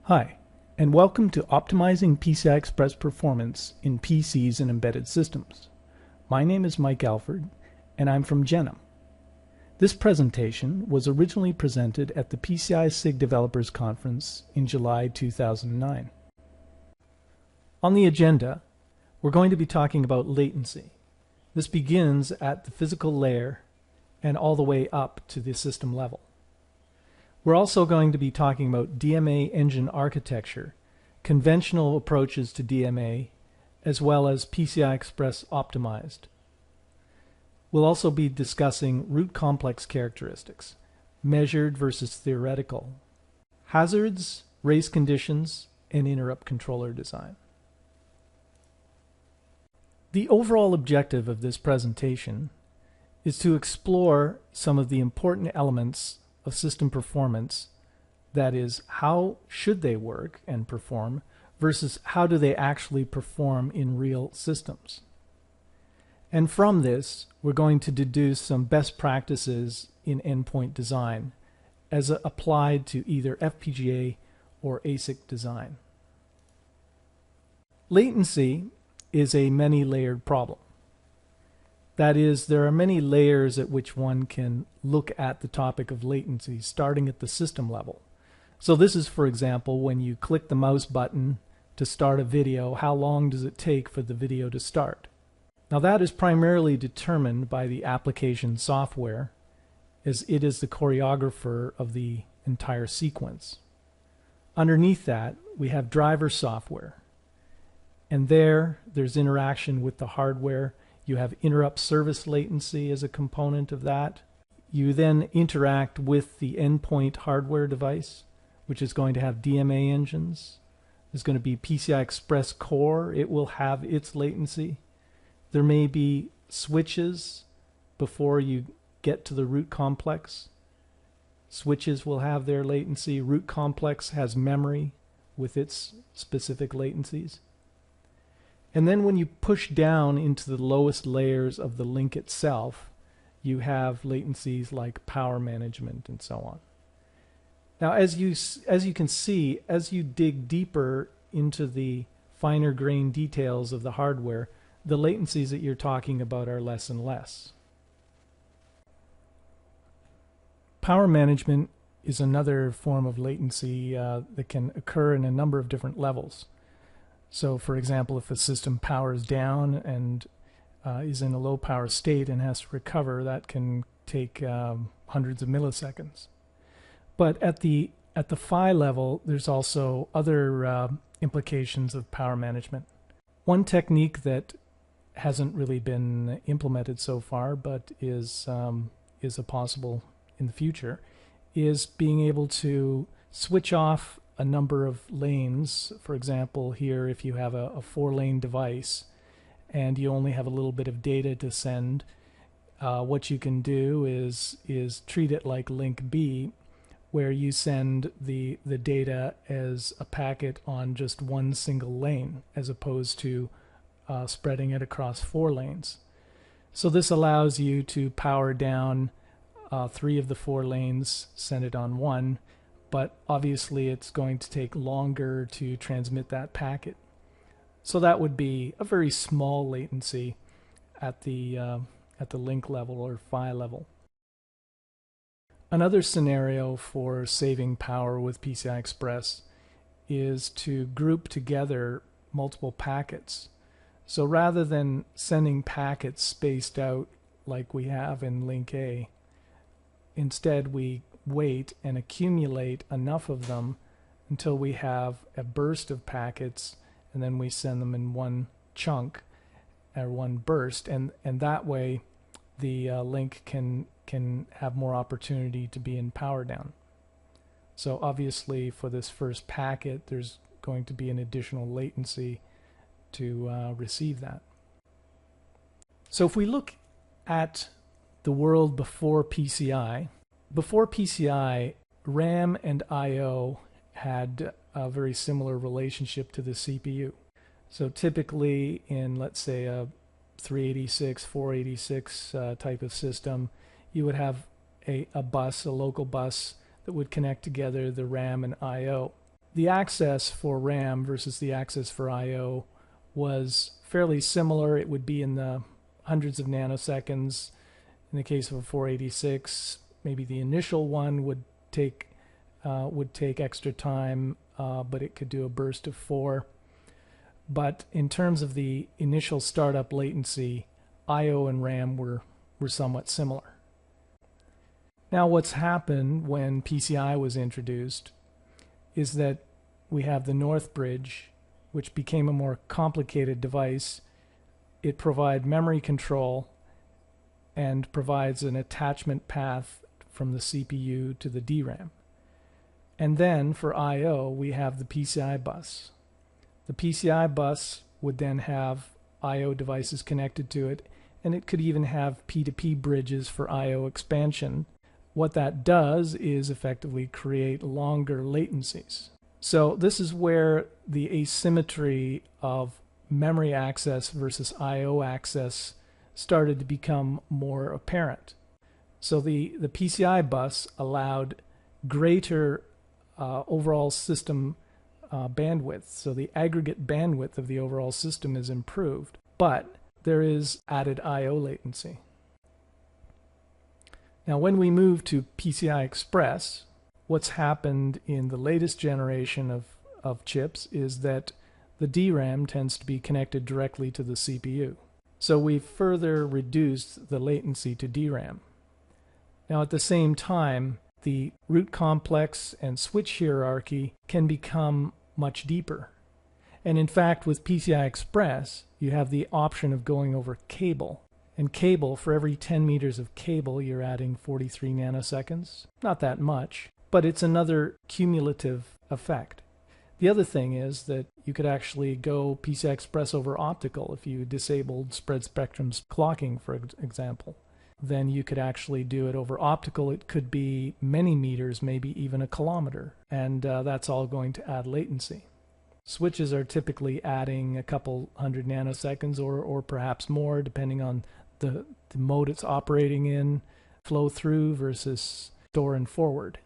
Hi, and welcome to Optimizing PCI Express Performance in PCs and Embedded Systems. My name is Mike Alford, and I'm from Genum. This presentation was originally presented at the PCI SIG Developers Conference in July 2009. On the agenda, we're going to be talking about latency. This begins at the physical layer and all the way up to the system level. We're also going to be talking about DMA engine architecture, conventional approaches to DMA, as well as PCI Express optimized. We'll also be discussing root complex characteristics, measured versus theoretical, hazards, race conditions, and interrupt controller design. The overall objective of this presentation is to explore some of the important elements of system performance, that is, how should they work and perform versus how do they actually perform in real systems. And from this, we're going to deduce some best practices in endpoint design as applied to either FPGA or ASIC design. Latency is a many-layered problem. That is, there are many layers at which one can look at the topic of latency, starting at the system level. So this is, for example, when you click the mouse button to start a video, how long does it take for the video to start? Now that is primarily determined by the application software, as it is the choreographer of the entire sequence. Underneath that, we have driver software. And there's interaction with the hardware. You have interrupt service latency as a component of that. You then interact with the endpoint hardware device, which is going to have DMA engines. There's going to be PCI Express core. It will have its latency. There may be switches before you get to the root complex. Switches will have their latency. Root complex has memory with its specific latencies. And then when you push down into the lowest layers of the link itself, you have latencies like power management and so on. Now, as you can see, as you dig deeper into the finer grained details of the hardware, the latencies that you're talking about are less and less. Power management is another form of latency that can occur in a number of different levels. So, for example, if a system powers down and is in a low power state and has to recover, that can take hundreds of milliseconds. But at the PHY level, there's also other implications of power management. One technique that hasn't really been implemented so far, but is a possible in the future, is being able to switch off a number of lanes. For example, here, if you have a 4-lane device and you only have a little bit of data to send, what you can do is treat it like link B, where you send the data as a packet on just one single lane, as opposed to spreading it across 4 lanes. So this allows you to power down 3 of the 4 lanes, send it on one, but obviously it's going to take longer to transmit that packet. So that would be a very small latency at the link level or PHY level. Another scenario for saving power with PCI Express is to group together multiple packets. So rather than sending packets spaced out like we have in link A, instead we wait and accumulate enough of them until we have a burst of packets, and then we send them in one chunk or one burst, and that way the link can have more opportunity to be in power down. So obviously for this first packet there's going to be an additional latency to receive that. So if we look at the world before PCI, RAM and I/O had a very similar relationship to the CPU. So typically in, let's say, a 386, 486 type of system, you would have a local bus that would connect together the RAM and I/O. The access for RAM versus the access for I/O was fairly similar. It would be in the hundreds of nanoseconds. In the case of a 486, maybe the initial one would take extra time, but it could do a burst of 4. But in terms of the initial startup latency, I/O and RAM were somewhat similar. Now what's happened when PCI was introduced is that we have the North Bridge, which became a more complicated device. It provides memory control and provides an attachment path from the CPU to the DRAM. And then for I/O, we have the PCI bus. The PCI bus would then have I/O devices connected to it, and it could even have P2P bridges for I/O expansion. What that does is effectively create longer latencies. So this is where the asymmetry of memory access versus I/O access started to become more apparent. So the PCI bus allowed greater overall system bandwidth. So the aggregate bandwidth of the overall system is improved, but there is added I/O latency. Now when we move to PCI Express, what's happened in the latest generation of chips is that the DRAM tends to be connected directly to the CPU. So we've further reduced the latency to DRAM. Now at the same time, the root complex and switch hierarchy can become much deeper. And in fact, with PCI Express, you have the option of going over cable. And cable, for every 10 meters of cable, you're adding 43 nanoseconds. Not that much, but it's another cumulative effect. The other thing is that you could actually go PCI Express over optical if you disabled spread spectrum clocking, for example. Then you could actually do it over optical. It could be many meters, maybe even a kilometer, and that's all going to add latency. Switches are typically adding a couple hundred nanoseconds or perhaps more, depending on the mode it's operating in, flow through versus store and forward.